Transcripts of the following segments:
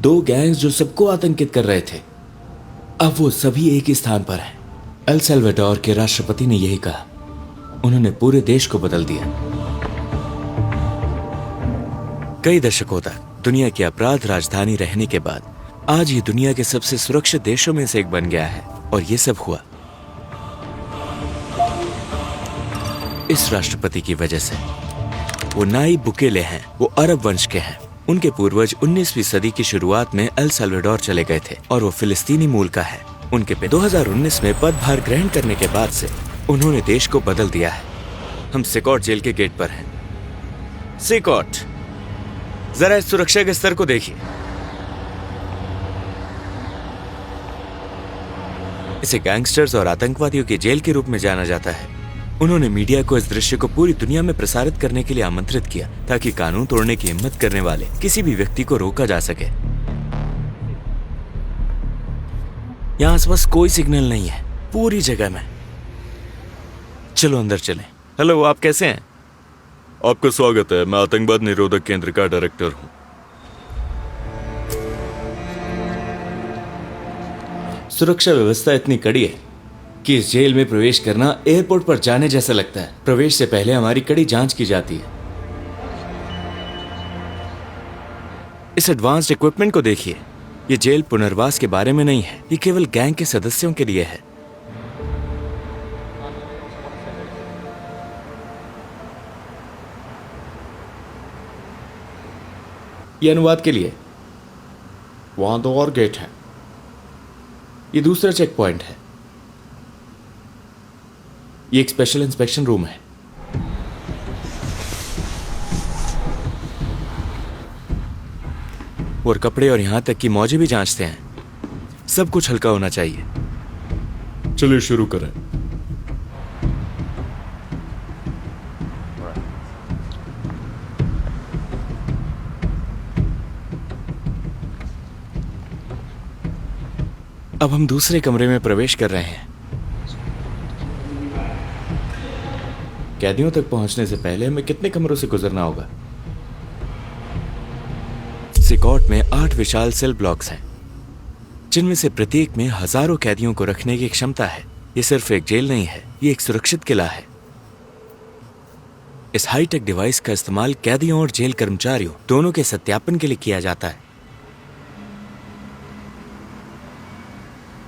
दो गैंग्स जो सबको आतंकित कर रहे थे, अब वो सभी एक ही स्थान पर हैं। एल साल्वाडोर के राष्ट्रपति ने यही कहा। उन्होंने पूरे देश को बदल दिया। कई दशकों तक दुनिया की अपराध राजधानी रहने के बाद आज ये दुनिया के सबसे सुरक्षित देशों में से एक बन गया है। और ये सब हुआ इस राष्ट्रपति की वजह से। वो नाइब बुकेले हैं। वो अरब वंश के हैं। उनके पूर्वज 19वीं सदी की शुरुआत में एल साल्वाडोर चले गए थे और वो फिलिस्तीनी मूल का है। उनके 2019 में पदभार ग्रहण करने के बाद से उन्होंने देश को बदल दिया है। हम सिकॉट जेल के गेट पर हैं। सिकॉट, जरा इस सुरक्षा के स्तर को देखिए। इसे गैंगस्टर्स और आतंकवादियों की जेल के रूप में जाना जाता है। उन्होंने मीडिया को इस दृश्य को पूरी दुनिया में प्रसारित करने के लिए आमंत्रित किया ताकि कानून तोड़ने की हिम्मत करने वाले किसी भी व्यक्ति को रोका जा सके। यहाँ आसपास कोई सिग्नल नहीं है पूरी जगह में। चलो अंदर चलें। हेलो, आप कैसे हैं? आपका स्वागत है। मैं आतंकवाद निरोधक केंद्र का डायरेक्टर हूँ। सुरक्षा व्यवस्था इतनी कड़ी है कि इस जेल में प्रवेश करना एयरपोर्ट पर जाने जैसा लगता है। प्रवेश से पहले हमारी कड़ी जांच की जाती है। इस एडवांस्ड इक्विपमेंट को देखिए। ये जेल पुनर्वास के बारे में नहीं है, ये केवल गैंग के सदस्यों के लिए है। ये अनुवाद के लिए। वहां 2 और गेट है। ये दूसरा चेक पॉइंट है। ये एक स्पेशल इंस्पेक्शन रूम है। और कपड़े और यहां तक कि मौजे भी जांचते हैं। सब कुछ हल्का होना चाहिए। चलिए शुरू करें। अब हम दूसरे कमरे में प्रवेश कर रहे हैं। कैदियों तक पहुंचने से पहले हमें कितने कमरों से गुजरना होगा? सिकॉट में 8 विशाल सेल ब्लॉक्स हैं, जिनमें से प्रत्येक में हजारों कैदियों को रखने की क्षमता है। ये सिर्फ एक जेल नहीं है, ये एक सुरक्षित किला है। इस हाईटेक डिवाइस का इस्तेमाल कैदियों और जेल कर्मचारियों दोनों के सत्यापन के लिए किया जाता है।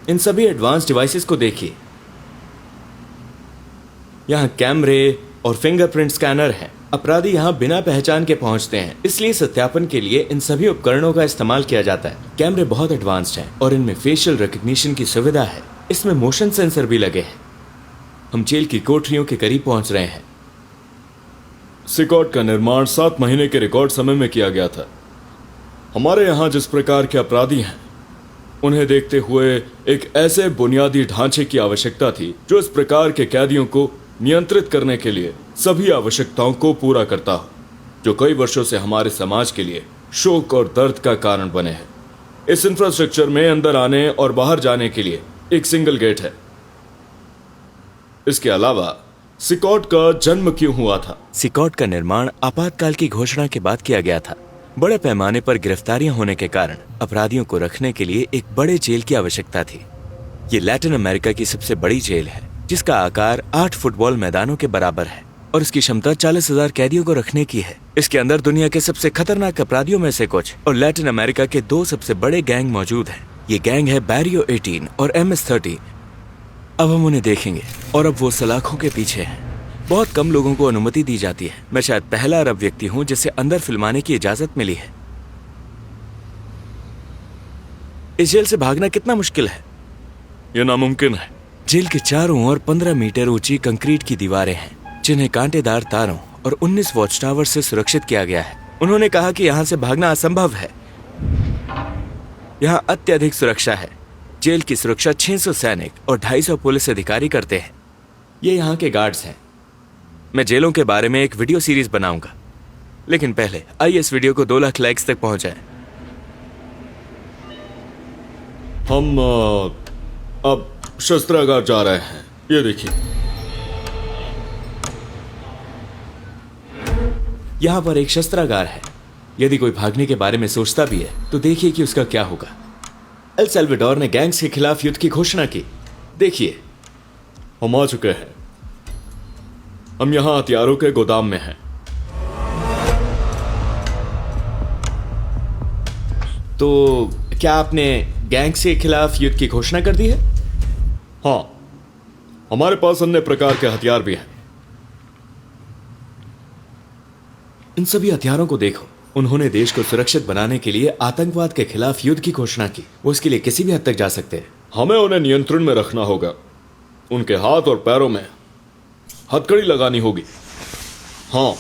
इन सभी एडवांस डिवाइसेस को देखिए। यहां कैमरे और फिंगरप्रिंट स्कैनर है। अपराधी यहां बिना पहचान के पहुंचते हैं, इसलिए सत्यापन के लिए इन सभी उपकरणों का इस्तेमाल किया जाता है। कैमरे बहुत एडवांस्ड हैं और इनमें फेशियल रिकग्निशन की सुविधा है। इसमें मोशन सेंसर भी लगे हैं। हम जेल की कोठरियों के करीब पहुंच रहे हैं। सिकॉट का निर्माण 7 महीने के रिकॉर्ड समय में किया गया था। हमारे यहाँ जिस प्रकार के अपराधी हैं, उन्हें देखते हुए एक ऐसे बुनियादी ढांचे की आवश्यकता थी जो इस प्रकार के कैदियों को नियंत्रित करने के लिए सभी आवश्यकताओं को पूरा करता हो, जो कई वर्षों से हमारे समाज के लिए शोक और दर्द का कारण बने हैं। इस इंफ्रास्ट्रक्चर में अंदर आने और बाहर जाने के लिए एक सिंगल गेट है। इसके अलावा सिकॉट का जन्म क्यों हुआ था? सिकॉट का निर्माण आपातकाल की घोषणा के बाद किया गया था। बड़े पैमाने पर गिरफ्तारियां होने के कारण अपराधियों को रखने के लिए एक बड़े जेल की आवश्यकता थी। ये लैटिन अमेरिका की सबसे बड़ी जेल है, जिसका आकार 8 फुटबॉल मैदानों के बराबर है और इसकी क्षमता 40,000 कैदियों को रखने की है। इसके अंदर दुनिया के सबसे खतरनाक अपराधियों में से कुछ और लैटिन अमेरिका के 2 सबसे बड़े गैंग मौजूद हैं। ये गैंग है बैरियो 18 और MS-30। अब हम उन्हें देखेंगे और अब वो सलाखों के पीछे हैं। बहुत कम लोगों को अनुमति दी जाती है। मैं शायद पहला अरब व्यक्ति हूं जिसे अंदर फिल्माने की इजाजत मिली है। इस जेल से भागना कितना मुश्किल है? यह नामुमकिन है। जेल के चारों ओर 15 मीटर ऊंची कंक्रीट की दीवारें हैं, जिन्हें कांटेदार तारों और 19 वॉच टावर से सुरक्षित किया गया है। उन्होंने कहा कि यहाँ से भागना असंभव है। यहाँ अत्यधिक सुरक्षा है। जेल की सुरक्षा 600 सैनिक और 250 पुलिस अधिकारी करते हैं। ये यहाँ के गार्ड्स हैं। मैं जेलों के बारे में एक वीडियो सीरीज बनाऊंगा, लेकिन पहले आइए इस वीडियो को 2 लाख लाइक्स तक पहुंचाएं। हम अब शस्त्रागार जा रहे हैं। ये देखिए, यहां पर एक शस्त्रागार है। यदि कोई भागने के बारे में सोचता भी है तो देखिए कि उसका क्या होगा। एल साल्वाडोर ने गैंग्स के खिलाफ युद्ध की घोषणा की। देखिए, हम आ चुके हैं। हम यहाँ हथियारों के गोदाम में हैं। तो क्या आपने गैंग्स के खिलाफ युद्ध की घोषणा कर दी है? हाँ, हमारे पास अन्य प्रकार के हथियार भी हैं। इन सभी हथियारों को देखो। उन्होंने देश को सुरक्षित बनाने के लिए आतंकवाद के खिलाफ युद्ध की घोषणा की। वो इसके लिए किसी भी हद तक जा सकते हैं। हमें उन्हें नियंत्रण में रखना होगा। उनके हाथ और पैरों में हथकड़ी लगानी होगी। हाँ,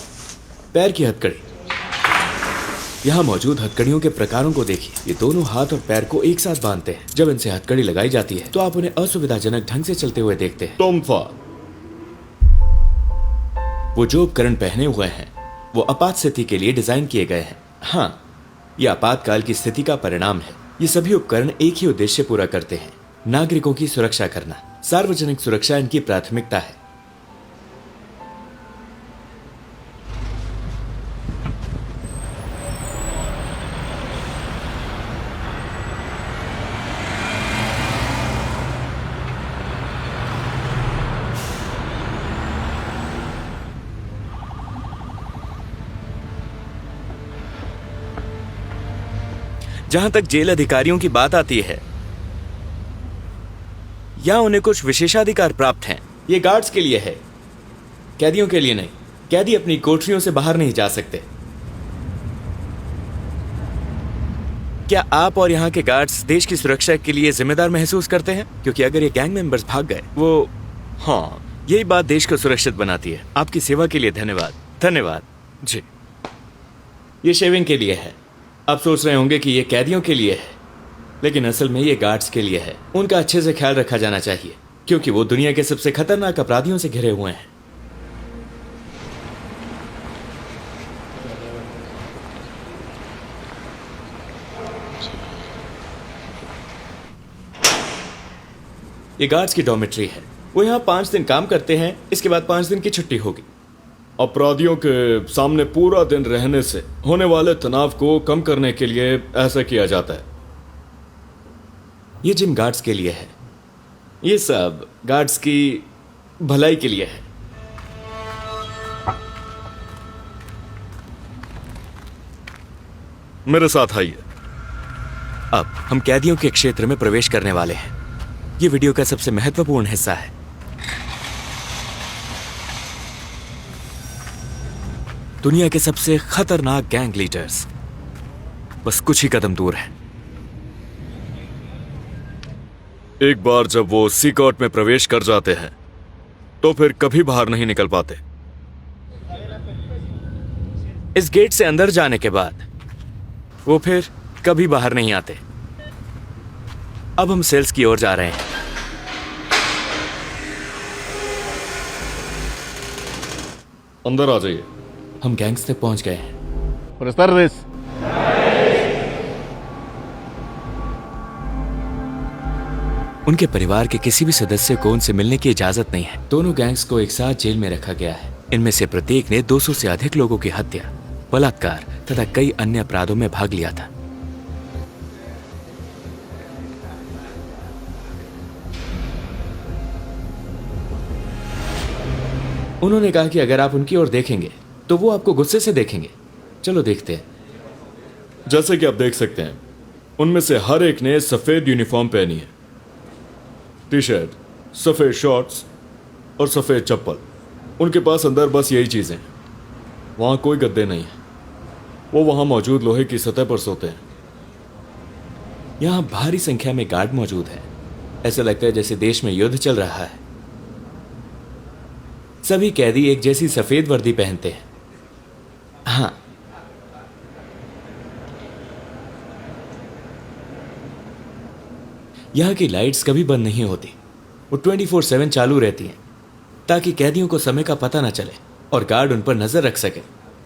पैर की हथकड़ी। यहाँ मौजूद हथकड़ियों के प्रकारों को देखिए। ये दोनों हाथ और पैर को एक साथ बांधते हैं। जब इनसे हथकड़ी लगाई जाती है तो आप उन्हें असुविधाजनक ढंग से चलते हुए देखते हैं। टोम्फा। वो जो उपकरण पहने हुए हैं वो आपात स्थिति के लिए डिजाइन किए गए हैं। हाँ, ये आपातकाल की स्थिति का परिणाम है। ये सभी उपकरण एक ही उद्देश्य पूरा करते हैं, नागरिकों की सुरक्षा करना। सार्वजनिक सुरक्षा इनकी प्राथमिकता है। जहां तक जेल अधिकारियों की बात आती है, या उन्हें कुछ विशेषाधिकार प्राप्त हैं। ये गार्ड्स के लिए है, कैदियों के लिए नहीं। कैदी अपनी कोठरियों से बाहर नहीं जा सकते। क्या आप और यहाँ के गार्ड्स देश की सुरक्षा के लिए जिम्मेदार महसूस करते हैं? क्योंकि अगर ये गैंग मेंबर्स भाग गए, वो हाँ, यही बात देश को सुरक्षित बनाती है। आपकी सेवा के लिए धन्यवाद। धन्यवाद जी। ये शेविंग के लिए है। आप सोच रहे होंगे कि ये कैदियों के लिए है, लेकिन असल में ये गार्ड्स के लिए है। उनका अच्छे से ख्याल रखा जाना चाहिए क्योंकि वो दुनिया के सबसे खतरनाक अपराधियों से घिरे हुए हैं। ये गार्ड्स की डॉर्मेट्री है। वो यहाँ 5 दिन काम करते हैं, इसके बाद 5 दिन की छुट्टी होगी। अपराधियों के सामने पूरा दिन रहने से होने वाले तनाव को कम करने के लिए ऐसा किया जाता है। ये जिम गार्ड्स के लिए है। ये सब गार्ड्स की भलाई के लिए है। मेरे साथ आइए। अब हम कैदियों के क्षेत्र में प्रवेश करने वाले हैं। ये वीडियो का सबसे महत्वपूर्ण हिस्सा है। दुनिया के सबसे खतरनाक गैंग लीडर्स बस कुछ ही कदम दूर हैं। एक बार जब वो सीकॉट में प्रवेश कर जाते हैं तो फिर कभी बाहर नहीं निकल पाते। इस गेट से अंदर जाने के बाद वो फिर कभी बाहर नहीं आते। अब हम सेल्स की ओर जा रहे हैं। अंदर आ जाइए। हम गैंग्स तक पहुंच गए हैं। Buenas tardes. उनके परिवार के किसी भी सदस्य को उनसे मिलने की इजाजत नहीं है। दोनों गैंग्स को एक साथ जेल में रखा गया है। इनमें से प्रत्येक ने 200 से अधिक लोगों की हत्या, बलात्कार तथा कई अन्य अपराधों में भाग लिया था। उन्होंने कहा कि अगर आप उनकी ओर देखेंगे तो वो आपको गुस्से से देखेंगे। चलो देखते हैं। जैसे कि आप देख सकते हैं, उनमें से हर एक ने सफेद यूनिफॉर्म पहनी है। टी शर्ट, सफेद शॉर्ट्स और सफेद चप्पल। उनके पास अंदर बस यही चीजें हैं। वहां कोई गद्दे नहीं है। वो वहां मौजूद लोहे की सतह पर सोते हैं। यहाँ भारी संख्या में गार्ड मौजूद हैं। ऐसा लगता है जैसे देश में युद्ध चल रहा है। सभी कैदी एक जैसी सफेद वर्दी पहनते हैं। हाँ, यहाँ की लाइट्स कभी बंद नहीं होती। वो 24/7 चालू रहती हैं ताकि कैदियों को समय का पता न चले और गार्ड उन पर नजर रख सके।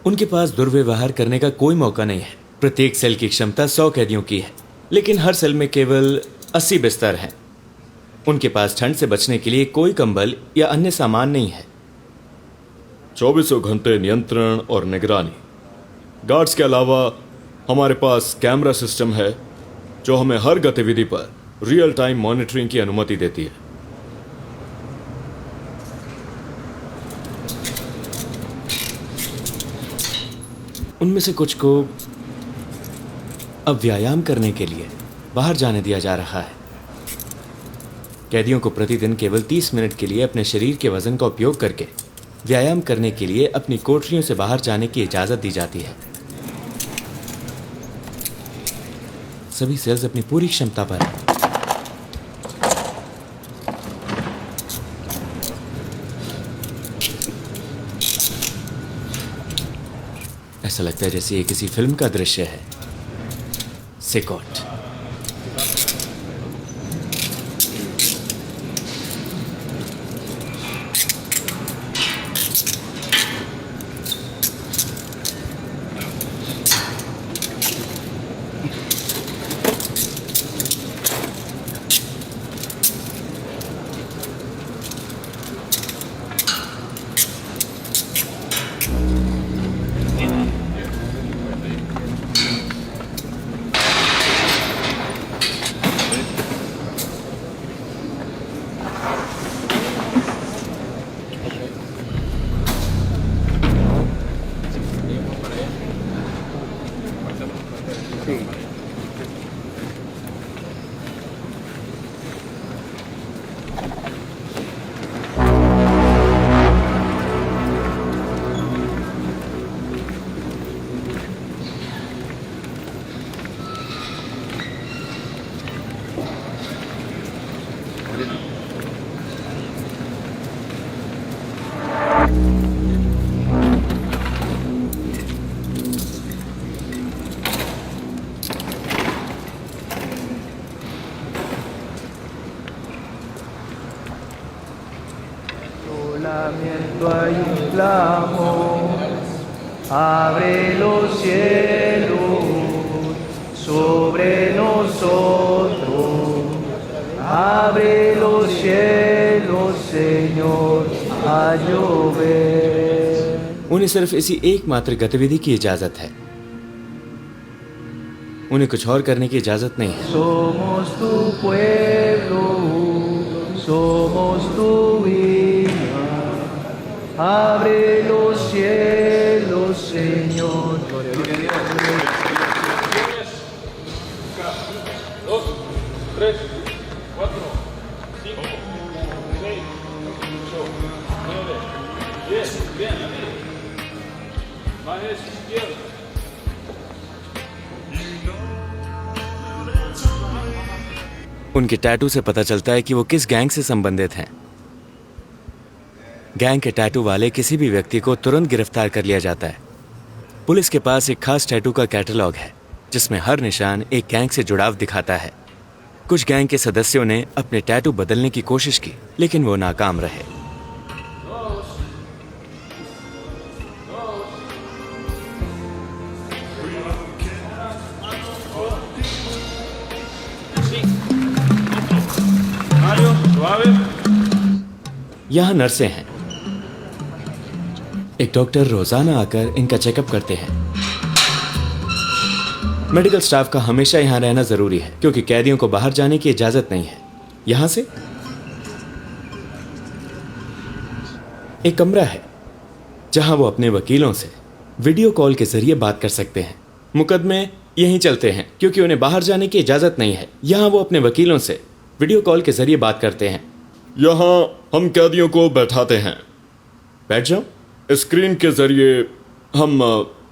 उनके पास दुर्व्यवहार करने का कोई मौका नहीं है। प्रत्येक सेल की क्षमता 100 कैदियों की है, लेकिन हर सेल में केवल 80 बिस्तर हैं। उनके पास ठंड से बचने के लिए कोई कंबल या अन्य सामान नहीं है। 24 घंटे नियंत्रण और निगरानी। गार्ड्स के अलावा हमारे पास कैमरा सिस्टम है जो हमें हर गतिविधि पर रियल टाइम मॉनिटरिंग की अनुमति देती है। उनमें से कुछ को अब व्यायाम करने के लिए बाहर जाने दिया जा रहा है। कैदियों को प्रतिदिन केवल 30 मिनट के लिए अपने शरीर के वजन का उपयोग करके व्यायाम करने के लिए अपनी कोठरियों से बाहर जाने की इजाजत दी जाती है। सभी सेल्स अपनी पूरी क्षमता पर हैं। ऐसा लगता है जैसे ये किसी फिल्म का दृश्य है। सिकॉट। Solamente hay un clamor, abre los cielos sobre nosotros, abre los cielos, Señor, a llover. उन्हें सिर्फ इसी एकमात्र गतिविधि की इजाजत है। उन्हें कुछ और करने की इजाजत नहीं है। Somos tu pueblo, somos tu hija, abre los cielos, Señor. उनके टैटू से पता चलता है कि वो किस गैंग से संबंधित हैं। गैंग के टैटू वाले किसी भी व्यक्ति को तुरंत गिरफ्तार कर लिया जाता है। पुलिस के पास एक खास टैटू का कैटलॉग है जिसमें हर निशान एक गैंग से जुड़ाव दिखाता है। कुछ गैंग के सदस्यों ने अपने टैटू बदलने की कोशिश की, लेकिन वो नाकाम रहे। यहाँ नर्सें हैं। एक डॉक्टर रोजाना आकर इनका चेकअप करते हैं। मेडिकल स्टाफ का हमेशा यहाँ रहना जरूरी है क्योंकि कैदियों को बाहर जाने की इजाजत नहीं है। यहाँ से एक कमरा है जहां वो अपने वकीलों से वीडियो कॉल के जरिए बात कर सकते हैं। मुकदमे यहीं चलते हैं क्योंकि उन्हें बाहर जाने की इजाजत नहीं है। यहाँ वो अपने वकीलों से वीडियो कॉल के जरिए बात करते हैं। यहाँ हम कैदियों को बैठाते हैं। बैठ जाओ। स्क्रीन के जरिए हम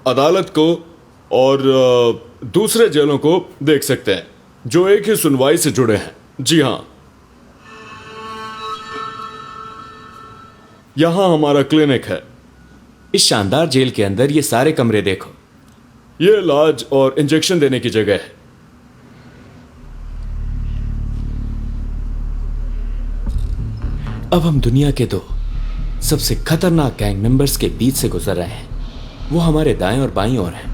अदालत को और दूसरे जेलों को देख सकते हैं जो एक ही सुनवाई से जुड़े हैं। जी हाँ, यहाँ हमारा क्लिनिक है। इस शानदार जेल के अंदर ये सारे कमरे देखो। ये इलाज और इंजेक्शन देने की जगह है। अब हम दुनिया के दो सबसे खतरनाक गैंग मेंबर्स के बीच से गुजर रहे हैं। वो हमारे दाएं और बाईं ओर हैं।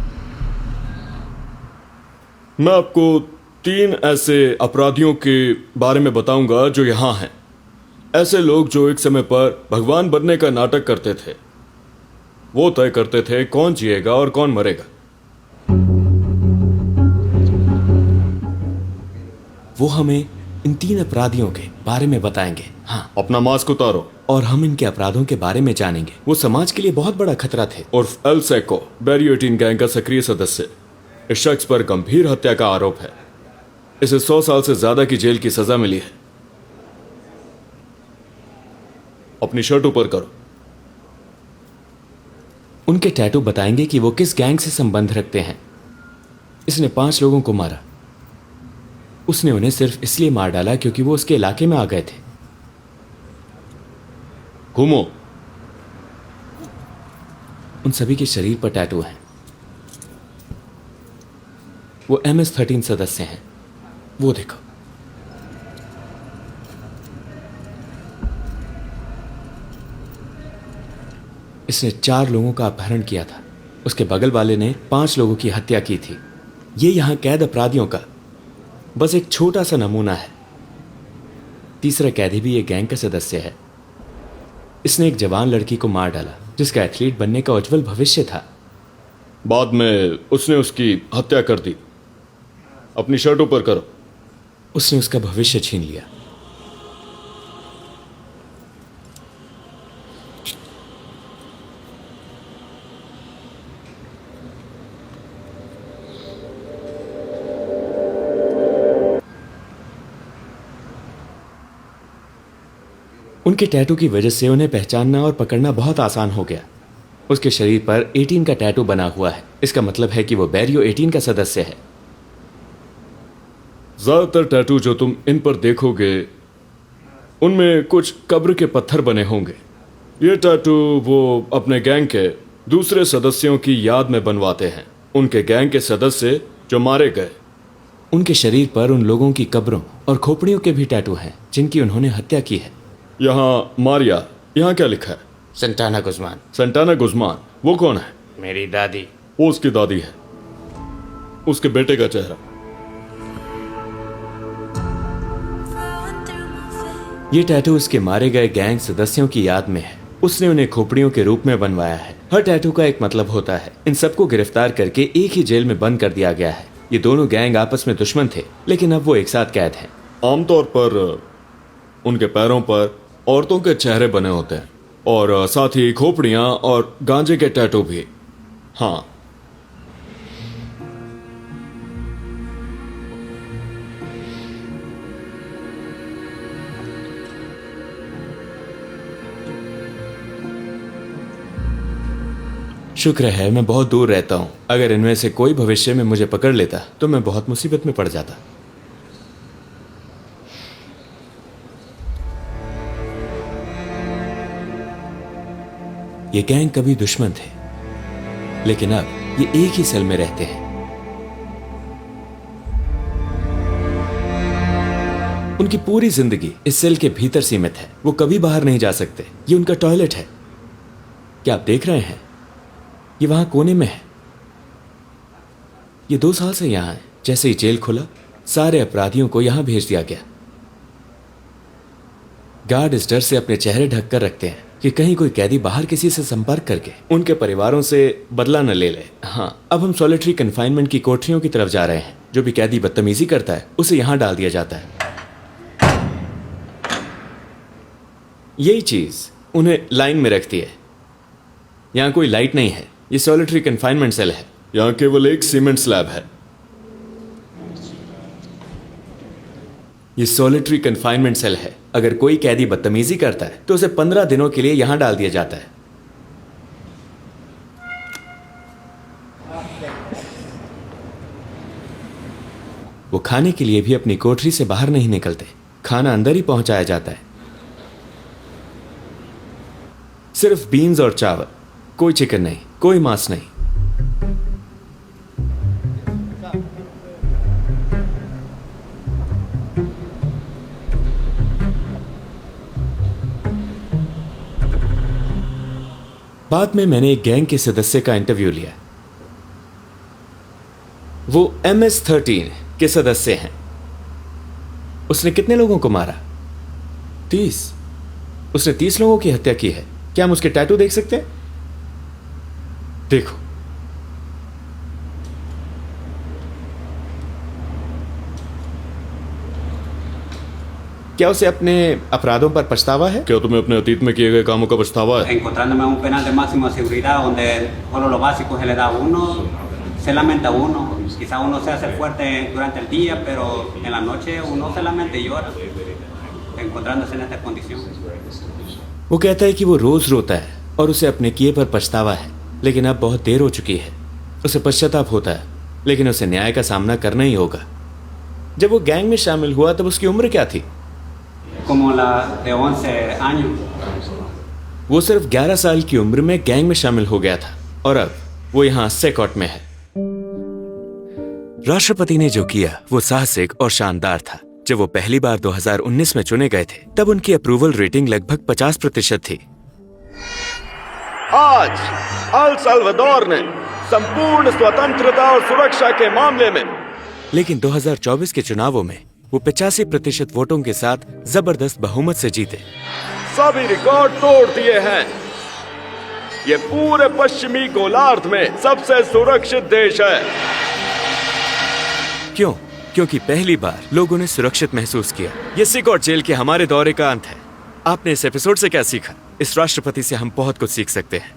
मैं आपको 3 ऐसे अपराधियों के बारे में बताऊंगा जो यहाँ हैं। ऐसे लोग जो एक समय पर भगवान बनने का नाटक करते थे। वो तय करते थे कौन जिएगा और कौन मरेगा। वो हमें इन 3 अपराधियों के बारे में बताएंगे। हाँ, अपना मास्क उतारो। और हम इनके अपराधों के बारे में जानेंगे। वो समाज के लिए बहुत बड़ा खतरा थे। उर्फ एल सेको, बैरियो 18 गैंग का सक्रिय सदस्य। इस शख्स पर गंभीर हत्या का आरोप है। इसे 100 साल से ज्यादा की जेल की सजा मिली है। अपनी शर्ट ऊपर करो। उनके टैटू बताएंगे कि वो किस गैंग से संबंध रखते हैं। इसने 5 लोगों को मारा। उसने उन्हें सिर्फ इसलिए मार डाला क्योंकि वो उसके इलाके में आ गए थे। घूमो। उन सभी के शरीर पर टैटू हैं। वो MS-13 सदस्य हैं। वो देखो। इसने 4 लोगों का अपहरण किया था। उसके बगल वाले ने 5 लोगों की हत्या की थी। ये यहां कैद अपराधियों का बस एक छोटा सा नमूना है। तीसरा कैदी भी एक गैंग का सदस्य है। इसने एक जवान लड़की को मार डाला जिसका एथलीट बनने का उज्जवल भविष्य था। बाद में उसने उसकी हत्या कर दी। अपनी शर्ट ऊपर करो। उसने उसका भविष्य छीन लिया। उनके टैटू की वजह से उन्हें पहचानना और पकड़ना बहुत आसान हो गया। उसके शरीर पर 18 का टैटू बना हुआ है। इसका मतलब है कि वो बैरियो 18 का सदस्य है। ज्यादातर टैटू जो तुम इन पर देखोगे उनमें कुछ कब्र के पत्थर बने होंगे। ये टैटू वो अपने गैंग के दूसरे सदस्यों की याद में बनवाते हैं। उनके गैंग के सदस्य जो मारे गए। उनके शरीर पर उन लोगों की कब्रों और खोपड़ियों के भी टैटू हैं जिनकी उन्होंने हत्या की है। यहाँ मारिया, यहाँ क्या लिखा है? संटाना गुज़मान। संटाना गुज़मान, वो कौन है? मेरी दादी। वो उसकी दादी है। उसके बेटे का चेहरा। ये टैटू उसके मारे गए गैंग सदस्यों की याद में है। उसने उन्हें खोपड़ियों के रूप में बनवाया है। हर टैटू का एक मतलब होता है। इन सबको गिरफ्तार करके एक ही जेल में बंद कर दिया गया है। ये दोनों गैंग आपस में दुश्मन थे, लेकिन अब वो एक साथ कैद हैं। आमतौर पर उनके पैरों पर औरतों के चेहरे बने होते हैं और साथ ही खोपड़ियां और गांजे के टैटू भी। हाँ, शुक्र है मैं बहुत दूर रहता हूं। अगर इनमें से कोई भविष्य में मुझे पकड़ लेता तो मैं बहुत मुसीबत में पड़ जाता। ये गैंग कभी दुश्मन थे, लेकिन अब ये एक ही सेल में रहते हैं। उनकी पूरी जिंदगी इस सेल के भीतर सीमित है। वो कभी बाहर नहीं जा सकते। ये उनका टॉयलेट है। क्या आप देख रहे हैं? ये वहां कोने में है। ये 2 साल से यहां है। जैसे ही जेल खुला, सारे अपराधियों को यहां भेज दिया गया। गार्ड इस डर से अपने चेहरे ढक कर रखते हैं कि कहीं कोई कैदी बाहर किसी से संपर्क करके उनके परिवारों से बदला न ले ले। हाँ, अब हम सॉलिटरी कन्फाइनमेंट की कोठरियों की तरफ जा रहे हैं। जो भी कैदी बदतमीजी करता है उसे यहां डाल दिया जाता है। यही चीज उन्हें लाइन में रखती है। यहां कोई लाइट नहीं है। ये सॉलिटरी कन्फाइनमेंट सेल है। यहाँ केवल एक सीमेंट स्लैब है। ये सॉलिटरी कन्फाइनमेंट सेल है। अगर कोई कैदी बदतमीजी करता है तो उसे 15 दिनों के लिए यहां डाल दिया जाता है। वो खाने के लिए भी अपनी कोठरी से बाहर नहीं निकलते। खाना अंदर ही पहुंचाया जाता है। सिर्फ बीन्स और चावल, कोई चिकन नहीं, कोई मांस नहीं। बाद में मैंने एक गैंग के सदस्य का इंटरव्यू लिया। वो MS-13 के सदस्य हैं। उसने कितने लोगों को मारा? 30। उसने 30 लोगों की हत्या की है। क्या हम उसके टैटू देख सकते हैं? देखो, क्या उसे अपने अपराधों पर पछतावा है? क्या तुम्हें अपने अतीत में किए गए कामों का पछतावा है? Encontrándome un penal de máxima seguridad donde solo lo básico se le da a uno, se lamenta uno. Quizá uno se hace fuerte durante el día, pero en la noche uno se lamenta y llora, encontrándose en esta condición. वो कहता है कि वो रोज रोता है और उसे अपने किए पर पछतावा है, लेकिन अब बहुत देर हो चुकी है। उसे पश्चाताप होता है, लेकिन उसे न्याय का सामना करना ही होगा। जब वो गैंग में शामिल हुआ तब उसकी उम्र क्या थी? Como la de 11 años. वो सिर्फ 11 साल की उम्र में गैंग में शामिल हो गया था और अब वो यहाँ सेकॉट में है। राष्ट्रपति ने जो किया वो साहसिक और शानदार था। जब वो पहली बार 2019 में चुने गए थे तब उनकी अप्रूवल रेटिंग लगभग 50% थी। आज अल साल्वाडोर ने संपूर्ण स्वतंत्रता और सुरक्षा के मामले में, लेकिन 2024 के चुनावों में वो 85% वोटों के साथ जबरदस्त बहुमत से जीते। सभी रिकॉर्ड तोड़ दिए हैं। ये पूरे पश्चिमी गोलार्ध में सबसे सुरक्षित देश है। क्यों? क्योंकि पहली बार लोगों ने सुरक्षित महसूस किया। ये सिकॉट जेल के हमारे दौरे का अंत है। आपने इस एपिसोड से क्या सीखा? इस राष्ट्रपति से हम बहुत कुछ सीख सकते हैं।